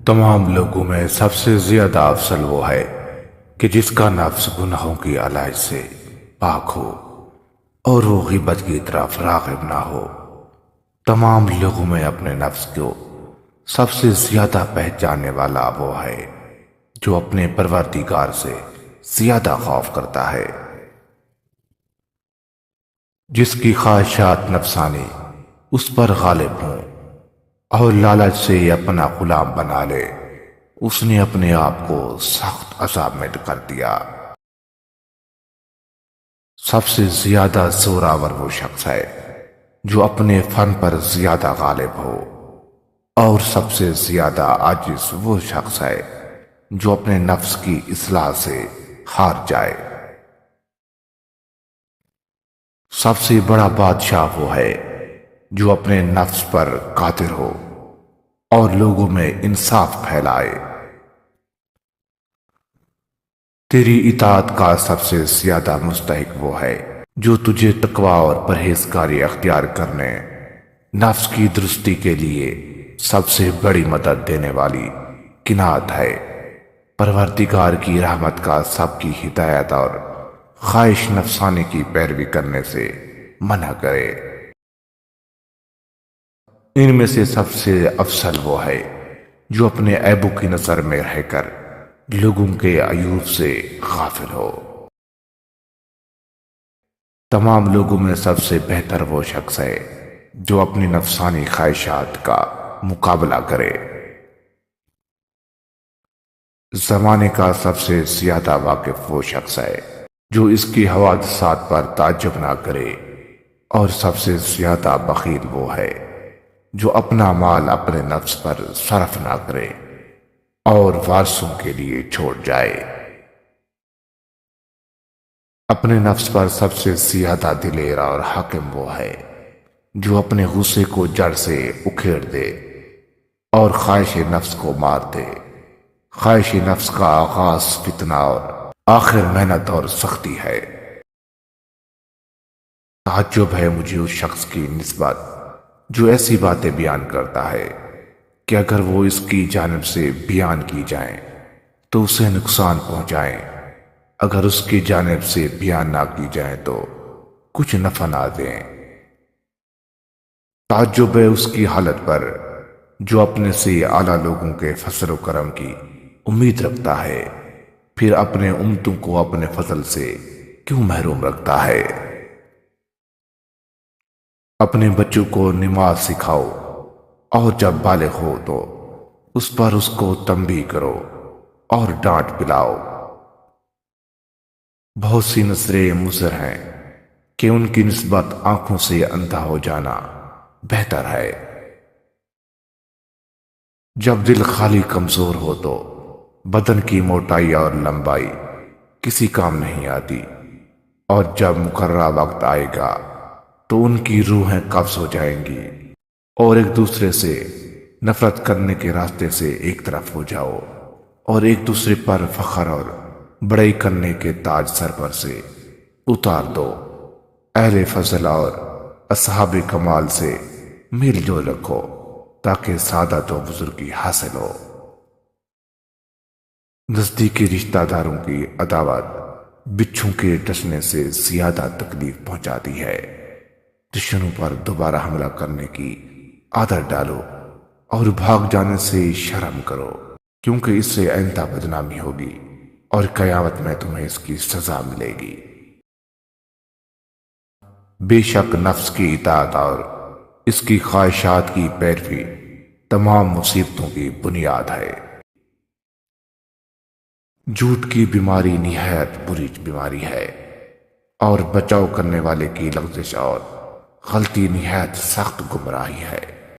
تمام لوگوں میں سب سے زیادہ افضل وہ ہے کہ جس کا نفس گناہوں کی علائج سے پاک ہو اور وہ غیبت کی طرف راغب نہ ہو۔ تمام لوگوں میں اپنے نفس کو سب سے زیادہ پہچاننے والا وہ ہے جو اپنے پروردگار سے زیادہ خوف کرتا ہے، جس کی خواہشات نفسانی اس پر غالب ہوں اور لالچ سے اپنا غلام بنا لے۔ اس نے اپنے آپ کو سخت عذاب میں کر دیا۔ سب سے زیادہ زوراور وہ شخص ہے جو اپنے فن پر زیادہ غالب ہو، اور سب سے زیادہ عاجز وہ شخص ہے جو اپنے نفس کی اصلاح سے ہار جائے۔ سب سے بڑا بادشاہ وہ ہے جو اپنے نفس پر قادر ہو اور لوگوں میں انصاف پھیلائے۔ تیری اطاعت کا سب سے زیادہ مستحق وہ ہے جو تجھے تقوی اور پرہیزگاری اختیار کرنے، نفس کی درستی کے لیے سب سے بڑی مدد دینے والی قناعت ہے۔ پروردگار کی رحمت کا سب کی ہدایت اور خواہش نفسانی کی پیروی کرنے سے منع کرے۔ ان میں سے سب سے افضل وہ ہے جو اپنے عیبوں کی نظر میں رہ کر لوگوں کے عیوب سے غافل ہو۔ تمام لوگوں میں سب سے بہتر وہ شخص ہے جو اپنی نفسانی خواہشات کا مقابلہ کرے۔ زمانے کا سب سے زیادہ واقف وہ شخص ہے جو اس کی حوادثات پر تعجب نہ کرے، اور سب سے زیادہ بخیل وہ ہے جو اپنا مال اپنے نفس پر صرف نہ کرے اور وارثوں کے لیے چھوڑ جائے۔ اپنے نفس پر سب سے زیادہ دلیر اور حاکم وہ ہے جو اپنے غصے کو جڑ سے اکھیڑ دے اور خواہش نفس کو مار دے۔ خواہش نفس کا آغاز فتنہ اور آخر محنت اور سختی ہے۔ تعجب ہے مجھے اس شخص کی نسبت جو ایسی باتیں بیان کرتا ہے کہ اگر وہ اس کی جانب سے بیان کی جائیں تو اسے نقصان پہنچائیں، اگر اس کی جانب سے بیان نہ کی جائیں تو کچھ نفع نہ دیں۔ تعجب ہے اس کی حالت پر جو اپنے سے اعلیٰ لوگوں کے فضل و کرم کی امید رکھتا ہے، پھر اپنے امتوں کو اپنے فضل سے کیوں محروم رکھتا ہے۔ اپنے بچوں کو نماز سکھاؤ اور جب بالغ ہو تو اس پر اس کو تنبیہ کرو اور ڈانٹ پلاؤ۔ بہت سی نظریں مضر ہیں کہ ان کی نسبت آنکھوں سے اندھا ہو جانا بہتر ہے۔ جب دل خالی کمزور ہو تو بدن کی موٹائی اور لمبائی کسی کام نہیں آتی، اور جب مقررہ وقت آئے گا تو ان کی روحیں قبض ہو جائیں گی، اور ایک دوسرے سے نفرت کرنے کے راستے سے ایک طرف ہو جاؤ، اور ایک دوسرے پر فخر اور بڑائی کرنے کے تاج سر پر سے اتار دو۔ اہل فضل اور اصحاب کمال سے میل جول رکھو تاکہ سعادت و بزرگی حاصل ہو۔ نزدیکی رشتہ داروں کی عداوت بچھو کے ڈسنے سے زیادہ تکلیف پہنچاتی ہے۔ دشمنوں پر دوبارہ حملہ کرنے کی عادت ڈالو اور بھاگ جانے سے شرم کرو، کیونکہ اس سے آئندہ بدنامی ہوگی اور قیامت میں تمہیں اس کی سزا ملے گی۔ بے شک نفس کی اطاعت اور اس کی خواہشات کی پیروی تمام مصیبتوں کی بنیاد ہے۔ جھوٹ کی بیماری نہایت بری بیماری ہے، اور بچاؤ کرنے والے کی لغزش اور غلطی نہایت سخت گمراہی ہے۔